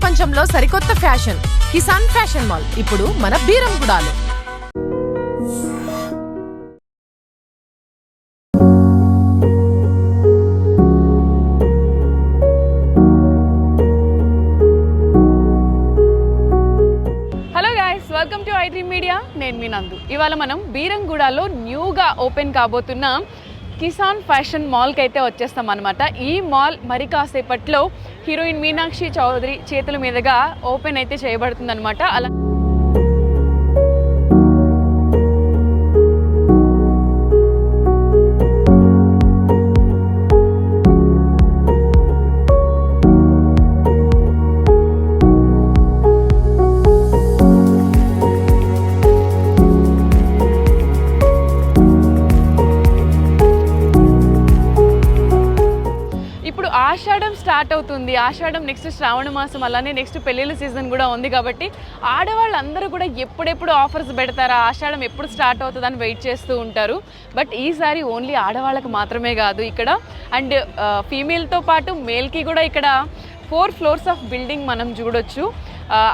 ప్రపంచంలో సరికొత్త fashion Kisan fashion mall ఇప్పుడు మన బీరంగూడలో. Welcome to I dream media. నేను మీ నందు. ఇవాళ మనం బీరంగూడలో న్యూగా ఓపెన్ కాబోతున్న కిసాన్ ఫ్యాషన్ మాల్కి అయితే వచ్చేస్తాం అనమాట. ఈ మాల్ మరి కాసేపట్లో హీరోయిన్ మీనాక్షి చౌదరి చేతుల మీదుగా ఓపెన్ అయితే చేయబడుతుంది అనమాట. అలా ఆషాఢం స్టార్ట్ అవుతుంది. ఆషాఢం నెక్స్ట్ శ్రావణ మాసం, అలానే నెక్స్ట్ పెళ్ళిళ్ళ సీజన్ కూడా ఉంది. కాబట్టి ఆడవాళ్ళందరూ కూడా ఎప్పుడెప్పుడు ఆఫర్స్ పెడతారా, ఆషాఢం ఎప్పుడు స్టార్ట్ అవుతుందని వెయిట్ చేస్తూ ఉంటారు. బట్ ఈసారి ఓన్లీ ఆడవాళ్ళకి మాత్రమే కాదు ఇక్కడ, అండ్ ఫీమేల్తో పాటు మేల్కి కూడా ఇక్కడ 4 ఫ్లోర్స్ ఆఫ్ బిల్డింగ్ మనం చూడొచ్చు.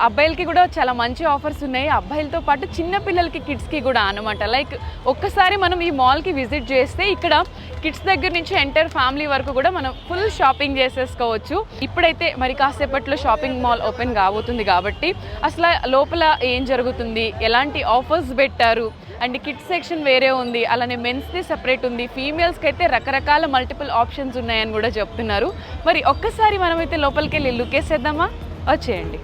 అబ్బాయిలకి కూడా చాలా మంచి ఆఫర్స్ ఉన్నాయి. అబ్బాయిలతో పాటు చిన్నపిల్లలకి, కిడ్స్కి కూడా అనమాట. లైక్ ఒక్కసారి మనం ఈ మాల్కి విజిట్ చేస్తే ఇక్కడ కిడ్స్ దగ్గర నుంచి ఎంటైర్ ఫ్యామిలీ వరకు కూడా మనం ఫుల్ షాపింగ్ చేసేసుకోవచ్చు. ఇప్పుడైతే మరి కాసేపట్లో షాపింగ్ మాల్ ఓపెన్ కాబోతుంది కాబట్టి అసలు లోపల ఏం జరుగుతుంది, ఎలాంటి ఆఫర్స్ పెట్టారు, అండ్ కిడ్స్ సెక్షన్ వేరే ఉంది, అలానే మెన్స్ది సెపరేట్ ఉంది, ఫీమేల్స్కి అయితే రకరకాల మల్టిపుల్ ఆప్షన్స్ ఉన్నాయని కూడా చెప్తున్నారు. మరి ఒక్కసారి మనమైతే లోపలికి వెళ్ళి లుక్ వేసేద్దామా? వచ్చేయండి.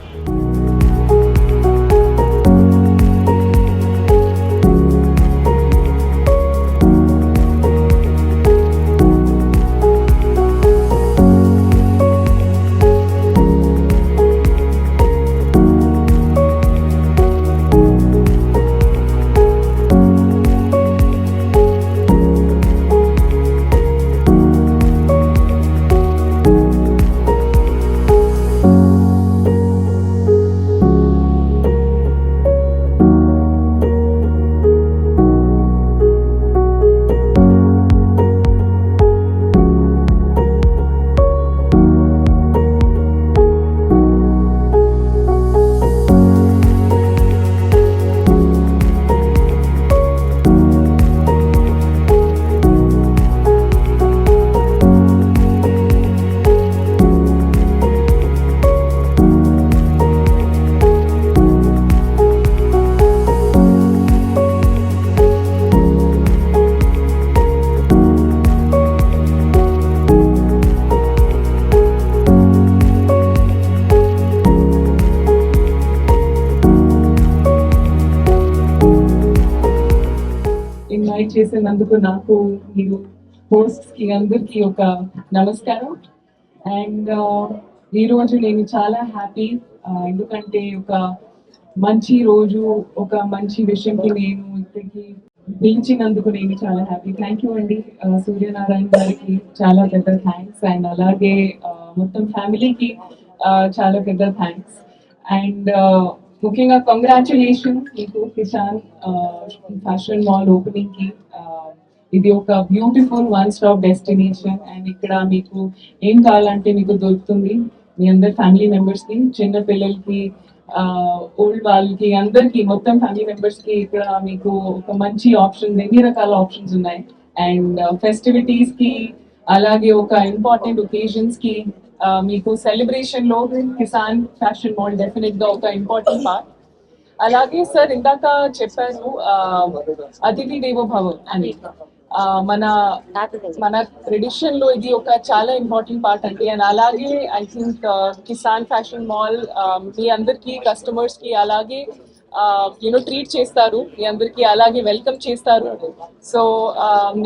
ఇన్వైట్ చేసినందుకు నాకు, మీరు హోస్ట్స్ కి అందరికి ఒక నమస్కారం. అండ్ ఈరోజు నేను చాలా హ్యాపీ, ఎందుకంటే ఒక మంచి రోజు, ఒక మంచి విషయంకి నేను ఇక్కడికి పిలిచినందుకు నేను చాలా హ్యాపీ. థ్యాంక్ యూ అండి సూర్యనారాయణ గారికి చాలా పెద్ద థ్యాంక్స్, అండ్ అలాగే మొత్తం ఫ్యామిలీకి చాలా పెద్ద థ్యాంక్స్. అండ్ ముఖ్యంగా కంగ్రాచులేషన్ మీకు కిసాన్ ఫ్యాషన్ మాల్ ఓపెనింగ్ కి. ఇది ఒక బ్యూటిఫుల్ 1 స్టాప్ డెస్టినేషన్, అండ్ ఇక్కడ మీకు ఏం కావాలంటే మీకు దొరుకుతుంది. మీ అందరి ఫ్యామిలీ మెంబర్స్ కి, చిన్న పిల్లలకి, ఓల్డ్ వాళ్ళకి, అందరికి, మొత్తం ఫ్యామిలీ మెంబర్స్ కి ఇక్కడ మీకు ఒక మంచి ఆప్షన్స్, ఎన్ని రకాల ఆప్షన్స్ ఉన్నాయి. అండ్ ఫెస్టివిటీస్ కి, అలాగే ఒక ఇంపార్టెంట్ ఒకేజన్స్ కి, మీకు సెలబ్రేషన్ లో కిసాన్ ఫ్యాషన్ మాల్ డెఫినెట్ గా ఒక ఇంపార్టెంట్ పార్ట్. అలాగే సార్ ఇందాక చెప్పారు అతిథి దేవో భవ అని, మన ట్రెడిషన్ లో ఇది ఒక చాలా ఇంపార్టెంట్ పార్ట్ అండి. అండ్ అలాగే I think Kisan fashion mall మీ అందరికి, కస్టమర్స్ కి అలాగే ట్రీట్ చేస్తారు, మీ అందరికి అలాగే వెల్కమ్ చేస్తారు. సో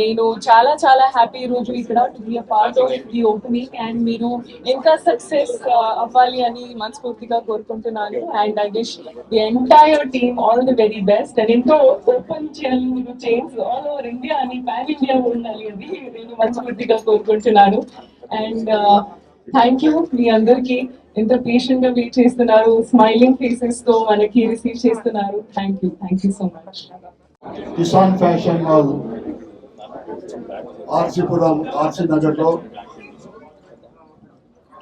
నేను చాలా చాలా హ్యాపీ రోజు ఇక్కడ to be a part of the opening, and మీరు ఇంకా సక్సెస్ అవ్వాలి అని మనస్ఫూర్తిగా కోరుకుంటున్నాను. And I wish the entire team all the very best. And ఎంతో ఓపెన్ చేయాలి మీరు, చైన్స్ ఆల్ ఓవర్ ఇండియా అని, పాన్ ఇండియా ఉండాలి అని నేను మనస్ఫూర్తిగా కోరుకుంటున్నాను. అండ్ థ్యాంక్ యూ మీ అందరికి, ఎంత పేషెంట్ గా వెయిట్ చేస్తున్నారు, స్మైలింగ్ ఫేసెస్ తో మనకి రిసీవ్ చేస్తున్నారు. Thank you so much. Kisan fashion mall RC Puram, RC Nagar లో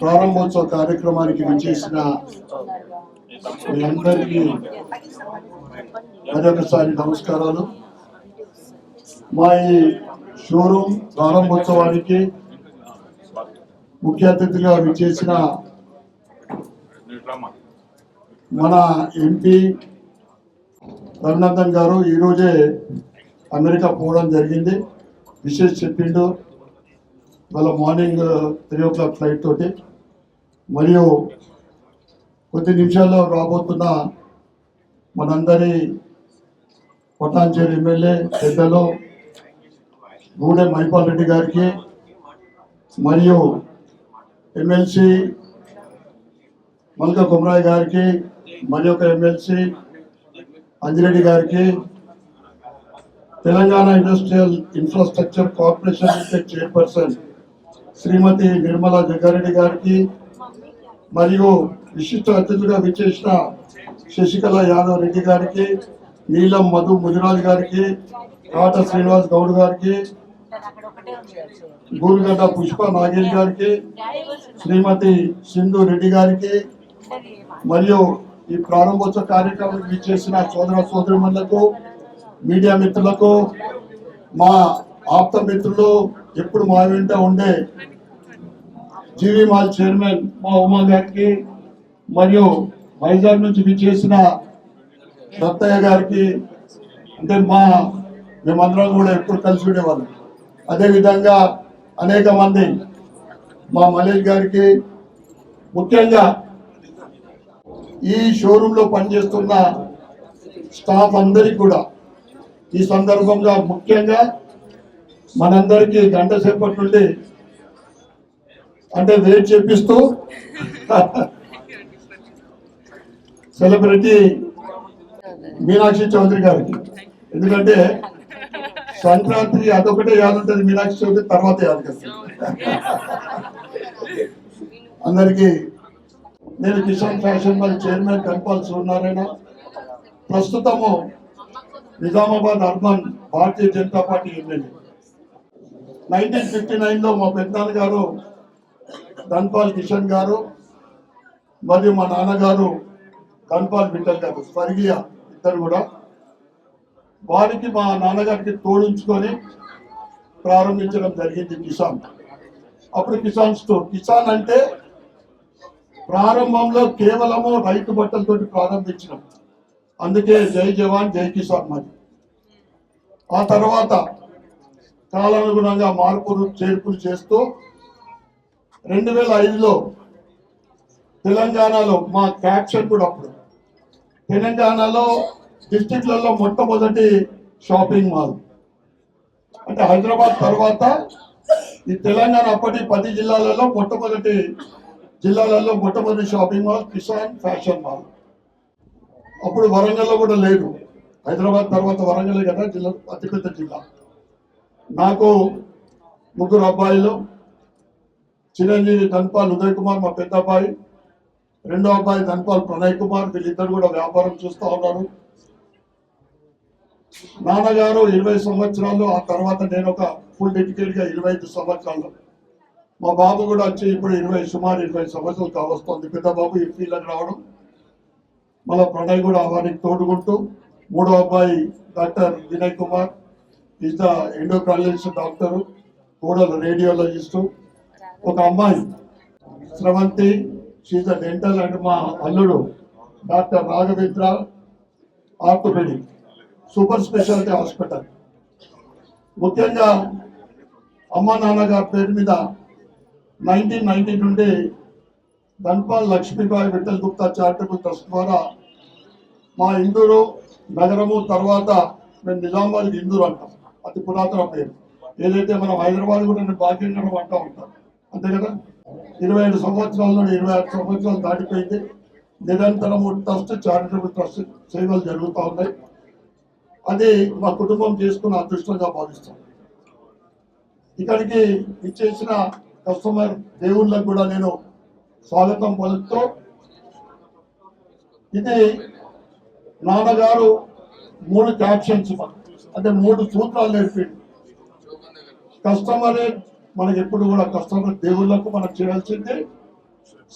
ప్రారంభోత్సవ కార్యక్రమానికి విచ్చేసిన మీ అందరికీ మరొకసారి నమస్కారాలు. మా ఈ షోరూమ్ ప్రారంభోత్సవానికి ముఖ్య అతిథిగా విచ్చేసిన మన ఎంపీ రఘునందన్ గారు ఈరోజే అమెరికా పోవడం జరిగింది. విశేష్ చెప్పిండు వాళ్ళ మార్నింగ్ 3 o'clock ఫ్లైట్ తోటి. మరియు కొద్ది నిమిషాల్లో రాబోతున్న మనందరి పటాన్చేరు ఎమ్మెల్యే పెద్దలు గూడె మహిపాల్ రెడ్డి గారికి, మరియు ఎమ్మెల్సీ మల్కా కుమరాయ్ గారికి, మరి ఒక ఎమ్మెల్సీ అంజిరెడ్డి గారికి, Telangana industrial infrastructure corporation limited chairperson Shrimati Nirmala Jaggareddy గారికి, మరియు విశిష్ట అతిథులుగా విచ్చేసిన శశికళ యాదవ్ రెడ్డి గారికి, నీలం మధు ముజరాజ్ గారికి, కాట శ్రీనివాస్ గౌడ్ గారికి, గూరుగడ్డ పుష్ప నాగేష్ గారికి, శ్రీమతి సింధు రెడ్డి గారికి, మరియు ఈ ప్రారంభోత్సవ కార్యక్రమానికి విచ్చేసిన సోదర సోదరిమణులకు, మీడియా మిత్రులకు, మా ఆప్త మిత్రులు, ఎప్పుడు మా వెంట ఉండే జీవీ మాల్ చైర్మన్ మా ఉమా గారికి, మరియు వైజాగ్ నుంచి విచ్చేసిన దత్తయ్య గారికి, అంటే మేమందరం కూడా ఎప్పుడు కలిసి ఉండేవాళ్ళం. అదేవిధంగా అనేక మంది మా మలేష్ గారికి, ముఖ్యంగా ఈ షోరూంలో పనిచేస్తున్న స్టాఫ్ అందరికీ కూడా ఈ సందర్భంగా ముఖ్యంగా మనందరికీ గంట సేపటి నుండి అంటే వెయిట్ చేపిస్తూ సెలబ్రిటీ మీనాక్షి చౌదరి గారికి, ఎందుకంటే సంక్రాంతి అదొకటే యాదుంటది, మీనాక్షి చౌదరి తర్వాత యాదు కదా. అందరికీ నేను Kisan fashion mall chairman Kanpal Suryanarayana. ప్రస్తుతము Nizamabad urban Bharatiya Janata party MLA. 1959లో మా పెద్దనాన్న గారు ధన్పాల్ కిషన్ గారు, మరియు మా నాన్నగారు ధన్పాల్ విఠల్ గారు, స్వర్గీయ ఇద్దరు కూడా, వారికి మా నాన్నగారికి తోడించుకొని ప్రారంభించడం జరిగింది కిసాన్. అప్పుడు కిసాన్ స్టోర్. కిసాన్ అంటే ప్రారంభంలో కేవలము రైతు బట్టలతోటి ప్రారంభించినాం. అందుకే జై జవాన్ జై కిసాన్ మరి. ఆ తర్వాత కాలానుగుణంగా మార్పులు చేర్పులు చేస్తూ 2005లో తెలంగాణలో మా క్యాప్షన్ కూడా, అప్పుడు తెలంగాణలో డిస్ట్రిక్ట్లలో మొట్టమొదటి షాపింగ్ మాల్ అంటే హైదరాబాద్ తర్వాత ఈ తెలంగాణ అప్పటి 10 జిల్లాలలో మొట్టమొదటి shopping mall Kisan fashion mall. అప్పుడు వరంగల్లో కూడా లేదు. హైదరాబాద్ తర్వాత వరంగల్ కదా జిల్లా, అతిపెద్ద జిల్లా. నాకు 3 అబ్బాయిలు. చిరంజీవి ధన్పాల్ ఉదయ్ కుమార్ మా పెద్ద అబ్బాయి, రెండో అబ్బాయి ధన్పాల్ ప్రణయ్ కుమార్. వీళ్ళిద్దరు కూడా వ్యాపారం చూస్తూ ఉన్నారు. నాన్నగారు 20 సంవత్సరాలు, ఆ తర్వాత నేను ఒక ఫుల్ డెడికేట్ గా 25 సంవత్సరాలు. మా బాబు కూడా వచ్చి ఇప్పుడు సుమారు 20 సంవత్సరాలు కావస్తుంది. పెద్ద బాబు ఈ ఫీల్డ్కి రావడం, మళ్ళీ ప్రణయ్ కూడా వారికి తోడుకుంటూ. మూడో అబ్బాయి doctor Vinay Kumar, is the endocrinologist doctor, కోడలు రేడియాలజిస్టు. ఒక అమ్మాయి Sravanthi, she's the dental. And మా అల్లుడు doctor Raghavendra, orthopaedic, super speciality hospital. ముఖ్యంగా అమ్మ నాన్నగారి పేరు మీద 1990 నుండి ధన్పాల్ లక్ష్మీబాయి విఠల్ గుప్తా చారిటబుల్ ట్రస్ట్ ద్వారా మా ఇందూరు నగరము, తర్వాత మేము నిజామాబాద్ ఇందూరు అంటాం, అతి పురాతన పేరు. ఏదైతే మనం హైదరాబాద్ కూడా భాగ్యనగరం అంటూ ఉంటాం, అంతే కదా. 25 సంవత్సరాల నుండి 26 సంవత్సరాలు దాటిపోయింది. నిరంతరము ట్రస్ట్, చారిటబుల్ ట్రస్ట్ సేవలు జరుగుతూ ఉన్నాయి. అది మా కుటుంబం చేసుకున్న అదృష్టంగా భావిస్తాం. ఇక్కడికి ఇచ్చేసిన కస్టమర్ దేవుళ్ళకు కూడా నేను స్వాగతం పలుకుతూ, ఇది నాన్నగారు 3 క్యాప్షన్స్ అంటే 3 సూత్రాలు నేర్పిండు. కస్టమరే మనకి ఎప్పుడు కూడా కస్టమర్ దేవుళ్ళకు మనం చేయాల్సింది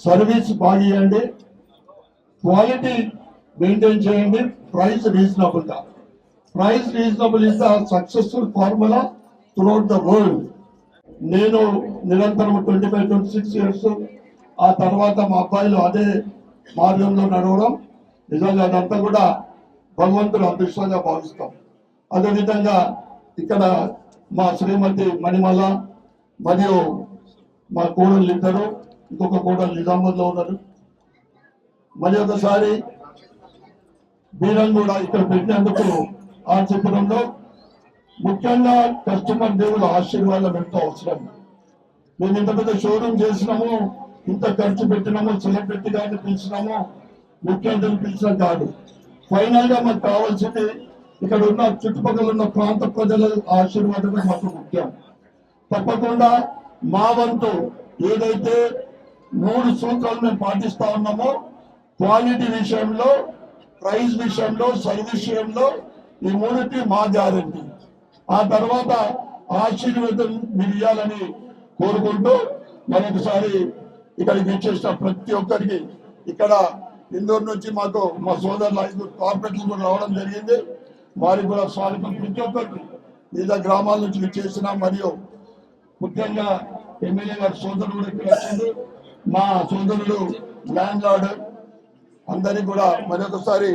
సర్వీస్ బాగా ఇవ్వండి, క్వాలిటీ మెయింటైన్ చేయండి, ప్రైస్ రీజనబుల్గా. Price reasonable is the successful formula throughout the world. నేను నిరంతరం 25-26 ఇయర్స్, ఆ తర్వాత మా అబ్బాయిలు అదే మార్గంలో నడవడం, నిజంగా అదంతా కూడా భగవంతుడు అదృష్టంగా భావిస్తాం. అదేవిధంగా ఇక్కడ మా శ్రీమతి మణిమల మరియు మా కోడళ్ళు ఇద్దరు, ఇంకొక కోడలు నిజామాబాద్లో ఉన్నారు. మరి ఒకసారి బీరం కూడా ఇక్కడ పెట్టినందుకు ఆ చిత్రంలో ముఖ్యంగా కస్టమర్ దేవుల ఆశీర్వాదం ఎంతో అవసరం. మేము ఇంత పెద్ద షోరూమ్ చేసినాము, ఇంత ఖర్చు పెట్టినాము, సెలబ్రిటీ గారిని పిలిచినాము, ముఖ్యమంత్రిని పిలిచినాం కాదు. ఫైనల్ గా మాకు కావాల్సింది ఇక్కడ ఉన్న చుట్టుపక్కల ఉన్న ప్రాంత ప్రజల ఆశీర్వాదమే మాకు ముఖ్యం. తప్పకుండా మా వంతు ఏదైతే 3 సూత్రాలు మేము పాటిస్తా ఉన్నామో, క్వాలిటీ విషయంలో, ప్రైస్ విషయంలో, సర్వీస్ విషయంలో, ఈ 3టి మా గ్యారంటీ. ఆ తర్వాత ఆశీర్వాదం మీరు ఇవ్వాలని కోరుకుంటూ మరొకసారి ఇక్కడికి వచ్చేసిన ప్రతి ఒక్కరికి, ఇక్కడ ఇందూరు నుంచి మాకు మా సోదరులు 5 కార్పొరేట్లు కూడా రావడం జరిగింది, వారికి కూడా స్వాగతం. ప్రతి ఒక్కరికి వివిధ గ్రామాల నుంచి విచ్చేసిన, మరియు ముఖ్యంగా ఎమ్మెల్యే గారి సోదరుడు కూడా ఇక్కడ వచ్చింది, మా సోదరుడు ల్యాండ్ లార్డ్, అందరికి కూడా మరొకసారి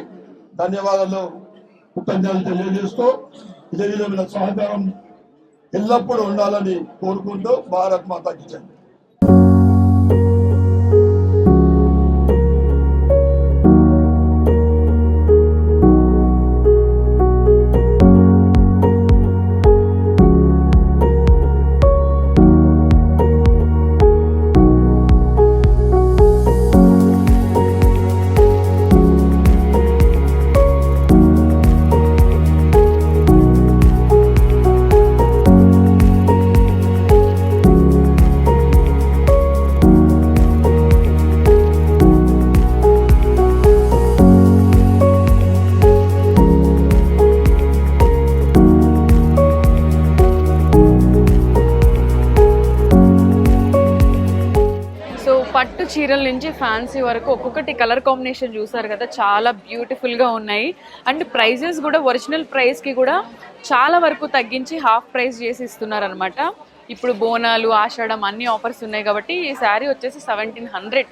ధన్యవాదాలు, కృతజ్ఞతలు తెలియజేస్తూ ఇదే విధమైన సహకారం ఎల్లప్పుడూ ఉండాలని కోరుకుంటూ భారత్ మాతాకి జై. పట్టు చీరల నుంచి ఫ్యాన్సీ వరకు ఒక్కొక్కటి కలర్ కాంబినేషన్ చూసారు కదా, చాలా బ్యూటిఫుల్గా ఉన్నాయి. అండ్ ప్రైజెస్ కూడా ఒరిజినల్ ప్రైస్కి కూడా చాలా వరకు తగ్గించి హాఫ్ ప్రైస్ చేసి ఇస్తున్నారు అనమాట. ఇప్పుడు బోనాలు, ఆషాఢం అన్ని ఆఫర్స్ ఉన్నాయి కాబట్టి ఈ శారీ వచ్చేసి 1700.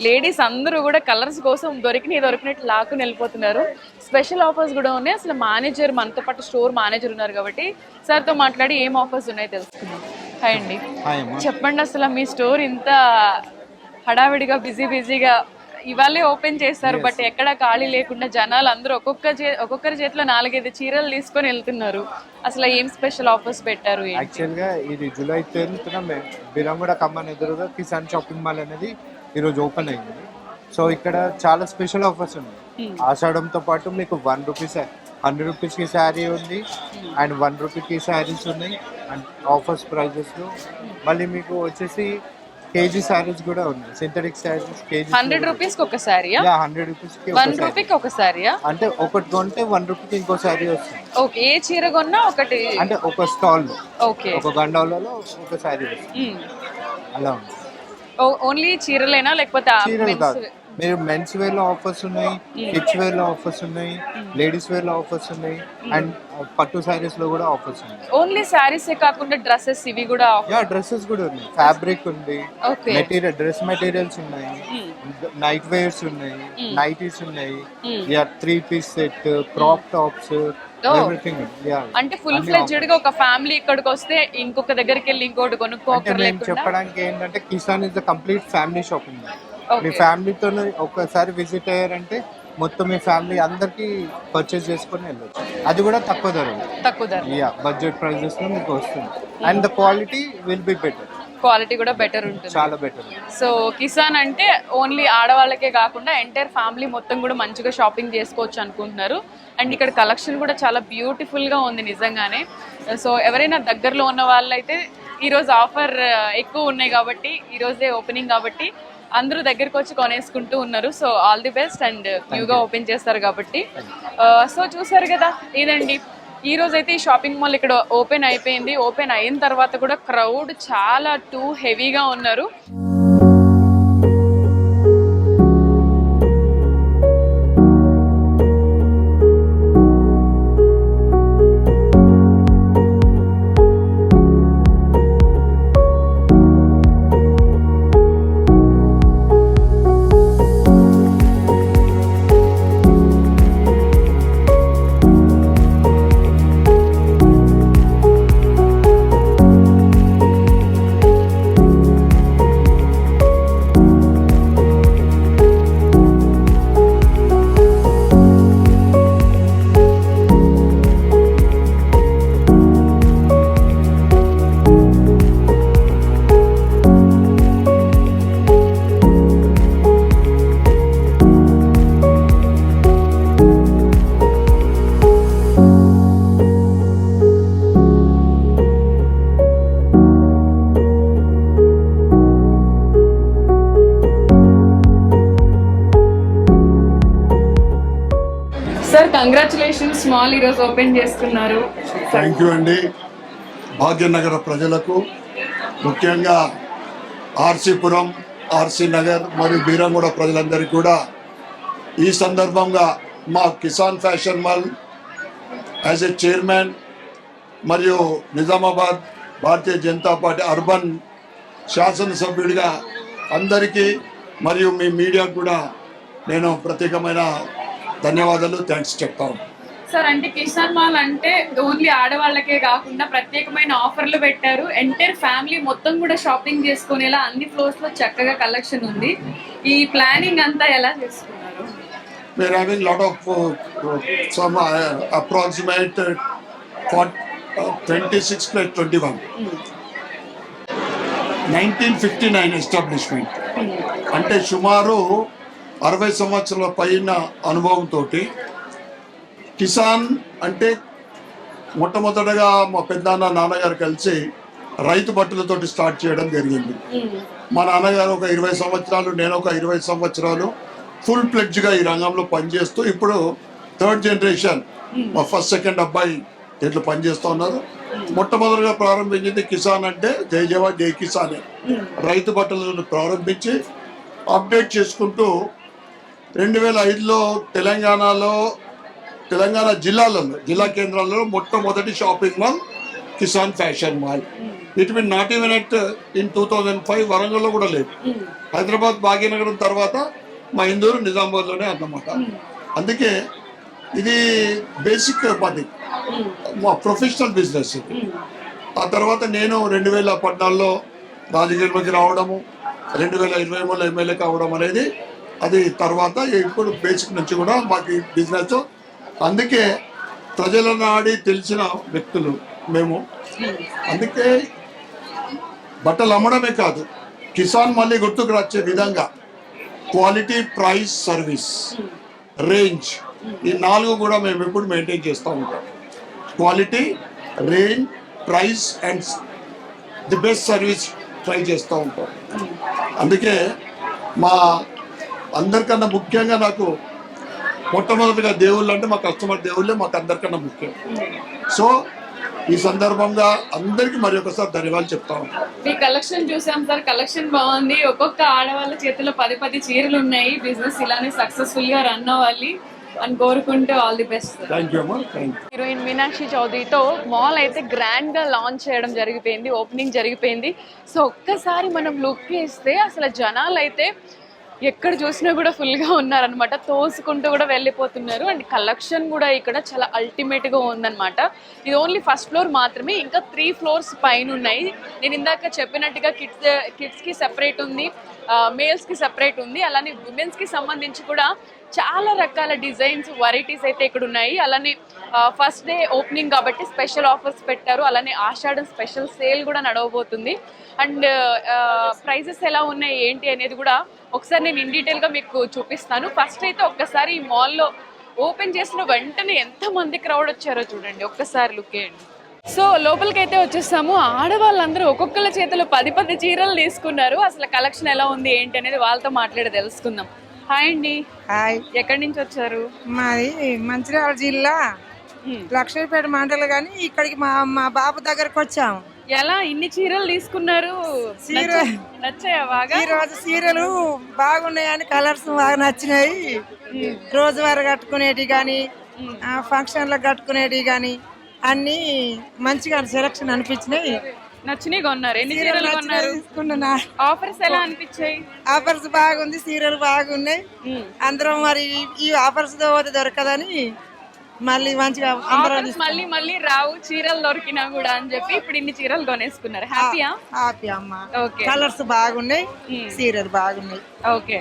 లేడీస్ అందరూ కూడా కలర్స్ కోసం దొరికినట్టు లాక్కుని వెళ్ళిపోతున్నారు. స్పెషల్ ఆఫర్స్ కూడా ఉన్నాయి. అసలు మేనేజర్, మనతో పాటు స్టోర్ మేనేజర్ ఉన్నారు కాబట్టి సార్తో మాట్లాడి ఏం ఆఫర్స్ ఉన్నాయో తెలుసుకుందాం. హాయ్ అండి, చెప్పండి అసలు మీ స్టోర్ ఇంత హడావిడిగా బిజీగా ఇవాళే ఓపెన్ చేస్తారు, బట్ ఎక్కడ ఖాళీ లేకుండా జనాలు అందరూ ఒక్కొక్కరి చేతిలో 4-5 చీరలు తీసుకొని వెళ్తున్నారు. అసలు ఏం స్పెషల్ ఆఫర్స్ పెట్టారు? యాక్చువల్గా ఇది జూలై 10న బిరంగూడ ఖమ్మం ఎదురుగా కిసాన్ షాపింగ్ మాల్ అనేది ఈరోజు ఓపెన్ అయింది. సో ఇక్కడ చాలా స్పెషల్ ఆఫర్స్ ఉన్నాయి. ఆషాఢంతో పాటు మీకు 1 రూపీస్ 100 రూపీస్కి శారీ ఉంది, అండ్ 1 రూపీకి శారీస్ ఉన్నాయి, అండ్ ఆఫర్స్ ప్రైజెస్లో. మళ్ళీ మీకు వచ్చేసి కేజీ శారీస్ కూడా ఉంది, సింథటిక్ శారీస్ కేజీ 100 రూపీస్కి ఒక శారీయా? 100 రూపీస్కి 1 రూపీకి ఒక శారీయా? అంటే ఒకటి కొంటే 1 రూపీకి ఇంకో శారీ వస్తుంది. ఓకే, ఏ చీర కొన్నా ఒకటి, అంటే ఒక స్టాల్, ఓకే, ఒక గండవలలో ఒక శారీ వస్తుంది. అలా ఉంది. ఓన్లీ చీరలేనా లేకపోతే చీరలు కాదు, మీరు మెన్స్ వేర్ లో ఆఫర్స్ ఉన్నాయి, కిడ్స్ వేర్ లో ఆఫర్స్ ఉన్నాయి, లేడీస్ వేర్ లో ఆఫర్స్ ఉన్నాయి, అండ్ పట్టు సారీస్ లో కూడా ఆఫర్స్ ఉన్నాయి. ఓన్లీ సారీస్ కాకుండా డ్రెస్సెస్ ఇవి కూడా? డ్రెస్సెస్ కూడా ఉన్నాయి, ఫ్యాబ్రిక్ ఉంది, మెటీరియల్ డ్రెస్ మెటీరియల్స్ ఉన్నాయి, నైట్ వేర్స్ ఉన్నాయి, నైటీస్ ఉన్నాయి, 3 piece set, crop tops, everything. అంటే ఫుల్ ఫ్లెడ్జ్డ్ గా ఒక ఫ్యామిలీ ఇక్కడికి వస్తే ఇంకొక దగ్గరికి వెళ్ళి ఇంకోటి కొనుక్కోకర్లేకుండా. చెప్పడానికి ఏంటంటే Kisan is the complete family shopping. మీ ఫ్యామిలీతో ఒకసారి విజిట్ అయ్యారంటే మొత్తం మీ ఫ్యామిలీ అందరికి పర్చేస్ చేసుకొని వెళ్ళొచ్చు. అది కూడా తక్కువ ధర, బడ్జెట్ ప్రైజెస్ లో మీకు వస్తుంది. And the quality will be better, quality కూడా బెటర్ ఉంటుంది, చాలా బెటర్. సో కిసాన్ అంటే ఓన్లీ ఆడవాళ్ళకే కాకుండా ఎంటైర్ ఫ్యామిలీ మొత్తం కూడా మంచిగా షాపింగ్ చేసుకోవచ్చు అనుకుంటున్నారు. అండ్ ఇక్కడ కలెక్షన్ కూడా చాలా బ్యూటిఫుల్ గా ఉంది నిజంగానే. సో ఎవరైనా దగ్గరలో ఉన్న వాళ్ళైతే ఈరోజు ఆఫర్ ఎక్కువ ఉన్నాయి కాబట్టి, ఈరోజే ఓపెనింగ్ కాబట్టి అందరూ దగ్గరికి వచ్చి కొనేసుకుంటూ ఉన్నారు. So all the best. And న్యూగా ఓపెన్ చేస్తారు కాబట్టి. సో చూసారు కదా, ఇదండి ఈ రోజు అయితే ఈ షాపింగ్ మాల్ ఇక్కడ ఓపెన్ అయిపోయింది. ఓపెన్ అయిన తర్వాత కూడా క్రౌడ్ చాలా హెవీగా ఉన్నారు. సార్ కంగ్రాచులేషన్, స్మాల్ ఈరోజు ఓపెన్ చేసుకున్నారు. థ్యాంక్ యూ అండి. భాగ్యనగర ప్రజలకు, ముఖ్యంగా ఆర్సీపురం, ఆర్సీ నగర్ మరియు బీరంగూడ ప్రజలందరికీ కూడా ఈ సందర్భంగా మా Kisan fashion mall as a chairman మరియు నిజామాబాద్ భారతీయ జనతా పార్టీ అర్బన్ శాసనసభ్యుడిగా అందరికీ మరియు మీ మీడియాకు కూడా నేను ప్రత్యేకమైన ధన్యవాదాలు, థ్యాంక్స్ చెప్తాను. సార్ అంటే కిసాన్ మాల్ అంటే ఓన్లీ ఆడవాళ్ళకే కాకుండా ప్రత్యేకమైన ఆఫర్లు పెట్టారు. ఎంటైర్ ఫ్యామిలీ మొత్తం కూడా షాపింగ్ చేసుకునేలా అన్ని ఫ్లోర్స్ లో చక్కగా కలెక్షన్ ఉంది. ఈ ప్లానింగ్ అంతా ఎలా చేసుకున్నారు? We're having lot of some approximate 26 plus 21. 1959 establishment అంటే సుమారు 60 సంవత్సరాల పైన అనుభవంతో కిసాన్ అంటే మొట్టమొదటగా మా పెద్దనాన్న నాన్నగారు కలిసి రైతు బట్టలతోటి స్టార్ట్ చేయడం జరిగింది. మా నాన్నగారు ఒక 20 సంవత్సరాలు, నేను ఒక 20 సంవత్సరాలు ఫుల్ ప్లెడ్జ్గా ఈ రంగంలో పనిచేస్తూ ఇప్పుడు థర్డ్ జనరేషన్ మా ఫస్ట్ సెకండ్ అబ్బాయి దీంట్లో పనిచేస్తూ ఉన్నారు. మొట్టమొదటిగా ప్రారంభించింది కిసాన్ అంటే జై జవాన్ జై కిసాన్ రైతు బట్టలను ప్రారంభించి అప్డేట్ చేసుకుంటూ 2005లో తెలంగాణ జిల్లా కేంద్రాల్లో మొట్టమొదటి shopping mall Kisan fashion mall. It mean not even at in 2005 వరంగల్లో కూడా లేదు. హైదరాబాద్ భాగ్యనగరం తర్వాత మా ఇందూరు నిజామాబాద్లోనే అన్నమాట. అందుకే ఇది బేసిక్ మాది, మా ప్రొఫెషనల్ బిజినెస్ ఇది. ఆ తర్వాత నేను 2014లో రాజకీయాల్లోకి రావడము, 2023లో ఎమ్మెల్యే కావడం అనేది అది తర్వాత ఇప్పుడు బేసిక్ నుంచి కూడా మాకు బిజినెస్. అందుకే ప్రజలను ఆడి తెలిసిన వ్యక్తులు మేము. అందుకే బట్టలు అమ్మడమే కాదు, కిసాన్ మళ్ళీ గుర్తుకు వచ్చే విధంగా క్వాలిటీ, ప్రైస్, సర్వీస్, రేంజ్, ఈ 4 కూడా మేము ఎప్పుడు మెయింటైన్ చేస్తూ ఉంటాం. Quality, range, price and the best service try చేస్తూ ఉంటాం. అందుకే మా అందరికన్నా ముఖ్యంగా నాకు మొట్టమొదటిగా దేవుళ్ళు అంటే మా కస్టమర్ దేవుళ్ళే మాకు అందరికన్నా ముఖ్యం. సో ఈ సందర్భంగా అందరికి మరి ఒకసారి ధన్యవాదాలు చెప్తా ఉంటాం. మీ కలెక్షన్ చూసాం సార్, కలెక్షన్ బాగుంది. ఒక్కొక్క ఆడవాళ్ళ చేతిలో 10 చీరలు ఉన్నాయి. బిజినెస్ ఇలానే సక్సెస్ఫుల్ గా రన్ అవ్వాలి అని కోరుకుంటూ all the best. Thank you అమ్మా, థ్యాంక్ యూ. హీరోయిన్ మీనాక్షి చౌదరితో మాల్ అయితే గ్రాండ్ గా లాంచ్ చేయడం జరిగిపోయింది, ఓపెనింగ్ జరిగిపోయింది. సో ఒక్కసారి మనం లుక్ వేస్తే అసలు జనాలు అయితే ఎక్కడ చూసినా కూడా ఫుల్గా ఉన్నారనమాట, తోసుకుంటూ కూడా వెళ్ళిపోతున్నారు. అండ్ కలెక్షన్ కూడా ఇక్కడ చాలా అల్టిమేట్గా ఉందన్నమాట. ఇది ఓన్లీ ఫస్ట్ ఫ్లోర్ మాత్రమే, ఇంకా 3 ఫ్లోర్స్ పైన ఉన్నాయి. నేను ఇందాక చెప్పినట్టుగా కిడ్స్కి సెపరేట్ ఉంది, మేల్స్కి సెపరేట్ ఉంది, అలానే ఉమెన్స్కి సంబంధించి కూడా చాలా రకాల డిజైన్స్, వెరైటీస్ అయితే ఇక్కడ ఉన్నాయి. అలానే ఫస్ట్ డే ఓపెనింగ్ కాబట్టి స్పెషల్ ఆఫర్స్ పెట్టారు. అలానే ఆషాఢం స్పెషల్ సేల్ కూడా నడవబోతుంది. అండ్ ప్రైజెస్ ఎలా ఉన్నాయి ఏంటి అనేది కూడా ఒకసారి నేను ఇన్ డీటెయిల్గా మీకు చూపిస్తాను. ఫస్ట్ అయితే ఒక్కసారి ఈ మాల్లో ఓపెన్ చేసిన వెంటనే ఎంతమంది క్రౌడ్ వచ్చారో చూడండి, ఒక్కసారి లుక్ వేయండి. సో లోపలికైతే వచ్చేసాము. ఆడవాళ్ళందరూ ఒక్కొక్కళ్ళ చేతిలో 10 చీరలు తీసుకున్నారు. అసలు కలెక్షన్ ఎలా ఉంది ఏంటి అనేది వాళ్ళతో మాట్లాడి తెలుసుకుందాం. హాయ్ అండి. హాయ్. ఎక్కడి నుంచి వచ్చారు? మాది మంచిర్యాల జిల్లా లక్ష్మీపేట మండలం, కానీ ఇక్కడికి మా బాబు దగ్గరకు వచ్చాము. ఎలా ఇన్ని చీరలు తీసుకున్నారు? నచ్చాయా బాగా? ఈ రోజు చీరలు బాగున్నాయని, కలర్స్ బాగా నచ్చినాయి. రోజువారీ కట్టుకునేటి కానీ ఫంక్షన్లకు కట్టుకునేటి కానీ అన్ని మంచిగా సెలక్షన్ అనిపించినాయి. నచ్చినాయి కొన్నారు. ఎన్ని చీరలు కొన్నారు? తీసుకున్నా. ఆఫర్స్ ఎలా అనిపించాయి? ఆఫర్స్ బాగుంది, చీరలు బాగున్నాయి. అందరం మరి ఈ ఆఫర్స్ దొరకదని మళ్ళీ మంచిగా మళ్ళీ మళ్ళీ రావు చీరలు దొరికినా కూడా అని చెప్పి ఇప్పుడు ఇన్ని చీరలు కొనేసుకున్నారు. హ్యాపీయా? హ్యాపీ అమ్మా. ఓకే. కలర్స్ బాగున్నాయి, చీరలు బాగున్నాయి. ఓకే.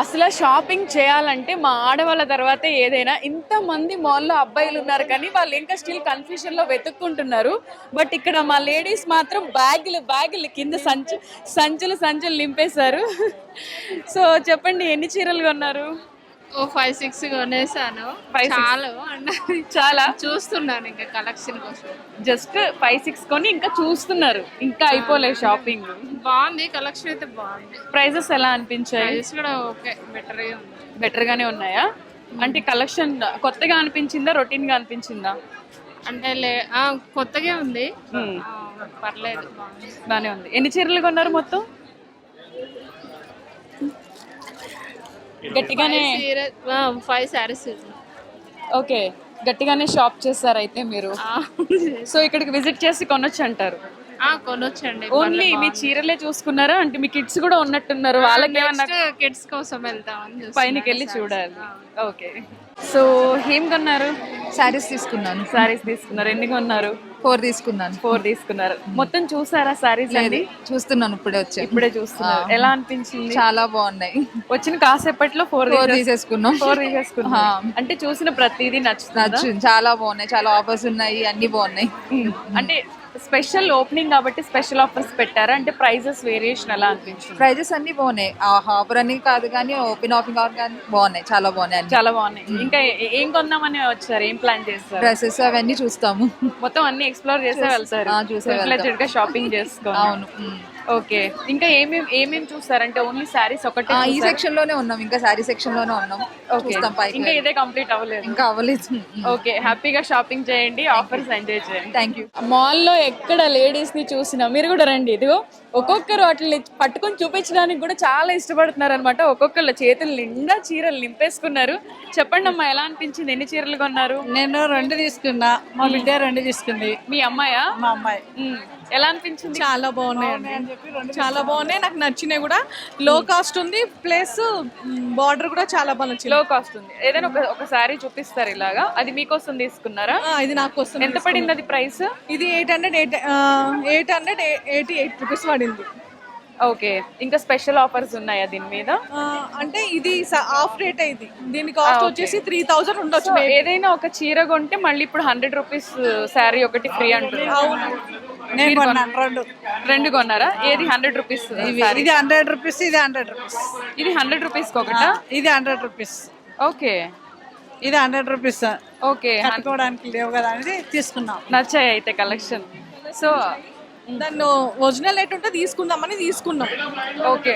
అసలు షాపింగ్ చేయాలంటే మా ఆడవాళ్ళ తర్వాత ఏదైనా, ఇంతమంది మాల్లో అబ్బాయిలు ఉన్నారు కానీ వాళ్ళు ఇంకా స్టిల్ కన్ఫ్యూజన్ లో వెతుక్కుంటున్నారు. బట్ ఇక్కడ మా లేడీస్ మాత్రం బ్యాగులు కింద సంచులు నింపేశారు. సో చెప్పండి, ఎన్ని చీరలు కొన్నారు? 5-6 కొనేసాను. చాలా చూస్తున్నాను ఇంకా కలెక్షన్ కోసం. జస్ట్ 5-6 కొని ఇంకా చూస్తున్నారు, ఇంకా అయిపోలేదు షాపింగ్. బాగుంది కలెక్షన్ అయితే, బాగుంది. ప్రైజెస్ ఎలా అనిపించాయి? ప్రైస్ కూడా ఓకే, బెటర్ గానే ఉన్నాయా? అంటే కలెక్షన్ కొత్తగా అనిపించిందా, రొటీన్ గా అనిపించిందా? అంటే కొత్తగా ఉంది. పర్లేదు, బాగుంది. బానే ఉంది. ఎన్ని చీరలు కొన్నారు మొత్తం? గట్టిగానే 5 శారీస్. ఓకే, గట్టిగానే షాప్ చేస్తారు అయితే మీరు. సో ఇక్కడికి విజిట్ చేసి కొనొచ్చు అంటారు. కొనొచ్చండి. ఓన్లీ మీ చీరలే చూసుకున్నారా? అంటే మీ కిడ్స్ కూడా ఉన్నట్టున్నారు, వాళ్ళకి ఏమన్నా కిడ్స్ కోసం వెళ్తామని పైనకి వెళ్ళి చూడాలి. ఓకే, సో ఏం కొన్నారు? శారీస్ తీసుకున్నాను. సారీస్ తీసుకున్నారు. ఎన్ని కొన్నారు? 4 తీసుకున్నాను. 4 తీసుకున్నారు. మొత్తం చూసారా సారీస్? లేదు, చూస్తున్నాను, ఇప్పుడే వచ్చాయి. ఇప్పుడే చూస్తున్నారు. ఎలా అనిపించింది? చాలా బాగున్నాయి. వచ్చిన కాసేపట్లో 4 తీసేసుకున్నాం. 4 తీసేసుకున్నాం. అంటే చూసిన ప్రతిదీ నచ్చుతుందా? చాలా బాగున్నాయి, చాలా ఆఫర్స్ ఉన్నాయి, అన్ని బాగున్నాయి. అంటే స్పెషల్ ఓపెనింగ్ కాబట్టి స్పెషల్ ఆఫర్స్ పెట్టారా? అంటే ప్రైజెస్ వేరియేషన్ ఎలా అనిపించింది? ప్రైజెస్ అన్ని బాగున్నాయి. ఆఫర్ అని కాదు కానీ ఓపెన్ ఆఫింగ్ ఆఫర్ కానీ బాగున్నాయి, చాలా బాగున్నాయి అన్ని. చాలా బాగున్నాయి. ఇంకా ఏం కొందామని వచ్చారు? ఏం ప్లాన్ చేస్తారు? డ్రెస్సెస్ అవన్నీ చూస్తాము. మొత్తం అన్ని ఎక్స్ప్లోర్ చేసే వెళ్తారు. చూసే వెళ్తాం. ఫ్లెడ్జెడ్ గా షాపింగ్ చేసుకోండి. అవును. ఓకే, ఇంకా ఏమేమి చూస్తారంటే ఓన్లీ శారీస్ ఒకటే ఈ సెక్షన్ లోనే ఉన్నాం, ఇంకా శారీ సెక్షన్ లోనే ఉన్నాం. చూస్తాం పైకి. ఇంకా ఇదే కంప్లీట్ అవ్వలేదు. ఇంకా అవ్వలేదు. ఓకే, హ్యాపీగా షాపింగ్ చేయండి, ఆఫర్స్ ఎంజాయ్ చేయండి. Thank you. మాల్లో ఎక్కడ లేడీస్ ని చూసినా మీరు కూడా రండి. ఇదిగో ఒక్కొక్కరు వాటిని పట్టుకొని చూపించడానికి కూడా చాలా ఇష్టపడుతున్నారు అనమాట. ఒక్కొక్కరు చేతులు నిండా చీరలు నింపేసుకున్నారు. చెప్పండి అమ్మా, ఎలా అనిపించింది? ఎన్ని చీరలు కొన్నారు? నేను 2 తీసుకున్నా, మా బిడ్డ 2 తీసుకుంది. మీ అమ్మాయా? మా అమ్మాయి. ఎలా అనిపించింది? చాలా బాగున్నాయండి, చాలా బాగున్నాయి, నాకు నచ్చినాయి కూడా. లో కాస్ట్ ఉంది, ప్లస్ బార్డర్ కూడా చాలా బాగా నచ్చింది. లో కాస్ట్ ఉంది. ఏదైనా ఒక సారీ చూపిస్తారు ఇలాగా, అది మీకోసం తీసుకున్నారా? ఇది నాకు వస్తుంది. ఎంత పడింది అది ప్రైస్? ఇది 888 రూపీస్ పడింది. ఓకే, ఇంకా స్పెషల్ ఆఫర్స్ ఉన్నాయా దీని మీద? అంటే ఇది హాఫ్ రేట్ అయింది, దీని కాస్ట్ వచ్చేసి 3000 ఉండొచ్చు. ఏదైనా ఒక చీర కొంటే మళ్ళీ ఇప్పుడు 100 రూపీస్ శారీ ఒకటి ఫ్రీ అంటున్నారు. అవును, నేను కొన్నాను 2 కొన్నారా? ఏది 100 రూపీస్? ఇది 100 రూపీస్, ఇది 100 రూపీస్. ఇది 100 రూపీస్ ఒకటా? ఇది 100 రూపీస్. ఓకే, ఇది 100 రూపీస్. ఓకే, కట్టుకోవడానికి లేవు కదా అనేది తీసుకున్నాం. నచ్చాయి అయితే కలెక్షన్. సో దాన్ని ఒరిజినల్ రేట్ ఉంటే తీసుకుందామని తీసుకున్నాం. ఓకే,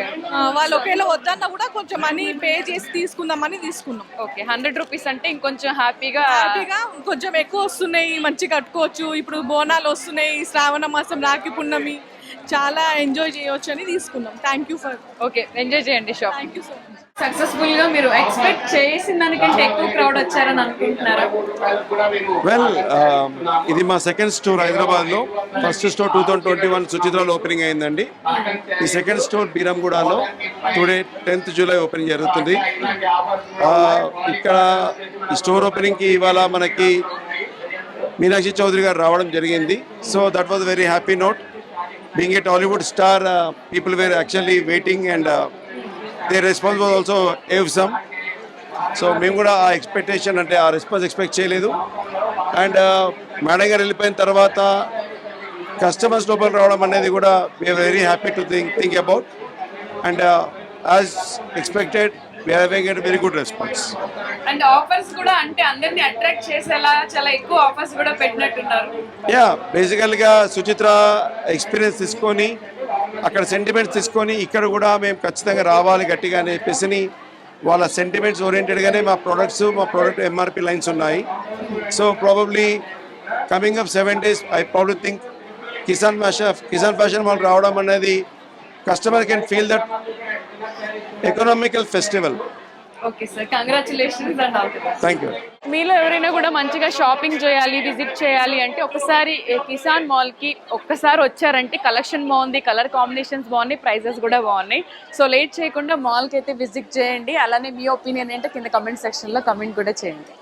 వాళ్ళు ఒకవేళ వద్దన్నా కూడా కొంచెం మనీ పే చేసి తీసుకుందామని తీసుకున్నాం. ఓకే, 100 రూపీస్ అంటే ఇంకొంచెం హ్యాపీగా కొంచెం ఎక్కువ వస్తున్నాయి, మంచిగా కట్టుకోవచ్చు. ఇప్పుడు బోనాలు వస్తున్నాయి, శ్రావణ మాసం, రాఖీ పున్నమి, చాలా ఎంజాయ్ చేయొచ్చు అని తీసుకున్నాం. Thank you for. Okay, enjoy చేయండి shop. Thank you so much. Successful గా మీరు ఎక్స్పెక్ట్ చేసిన దానికంటే ఎక్కువ క్రౌడ్ వచ్చారని అనుకుంటున్నారా? వెల్, ఇది మా సెకండ్ స్టోర్ హైదరాబాద్లో. ఫస్ట్ స్టోర్ 2021 సుచిత్రాలో ఓపెనింగ్ అయిందండి. ఈ సెకండ్ స్టోర్ బీరంగూడలో టుడే 10th జూలై ఓపెనింగ్ జరుగుతుంది. ఇక్కడ ఈ స్టోర్ ఓపెనింగ్కి ఇవాళ మనకి మీనాక్షి చౌదరి గారు రావడం జరిగింది. So that was very happy note. Being a Tollywood star, people were actually waiting and their response was also awesome. So మేము కూడా ఆ ఎక్స్పెక్టేషన్ అంటే ఆ రెస్పాన్స్ ఎక్స్పెక్ట్ చేయలేదు. అండ్ మేడం గారు వెళ్ళిపోయిన తర్వాత కస్టమర్స్ లోపల రావడం అనేది కూడా we're very happy to think about. And as expected we are having a very good response. And offers కూడా అంటే అందరిని అట్రాక్ట్ చేసేలా చాలా ఎక్కువ ఆఫర్స్ కూడా పెట్టినట్టున్నారు. యా, బేసికల్గా సుచిత్ర ఎక్స్పీరియన్స్ తీసుకొని అక్కడ సెంటిమెంట్స్ తీసుకొని ఇక్కడ కూడా మేము ఖచ్చితంగా రావాలి గట్టిగా అని చెప్పేసి వాళ్ళ సెంటిమెంట్స్ ఓరియంటెడ్గానే మా ప్రోడక్ట్ ఎంఆర్పి లైన్స్ ఉన్నాయి. So probably coming up 7 days I probably think Kisan fashion mall రావడం అనేది customer can feel that economical festival. Okay sir, congratulations and all the best. Thank you. మీలో ఎవరైనా కూడా మంచిగా షాపింగ్ చేయాలి, విజిట్ చేయాలి అంటే ఒకసారి కిసాన్ మాల్కి ఒక్కసారి వచ్చారంటే కలెక్షన్ బాగుంది, కలర్ కాంబినేషన్స్ బాగున్నాయి, ప్రైజెస్ కూడా బాగున్నాయి. సో లేట్ చేయకుండా మాల్కి అయితే విజిట్ చేయండి. అలానే మీ ఒపీనియన్ ఏంటో కింద కమెంట్ సెక్షన్లో కమెంట్ కూడా చేయండి.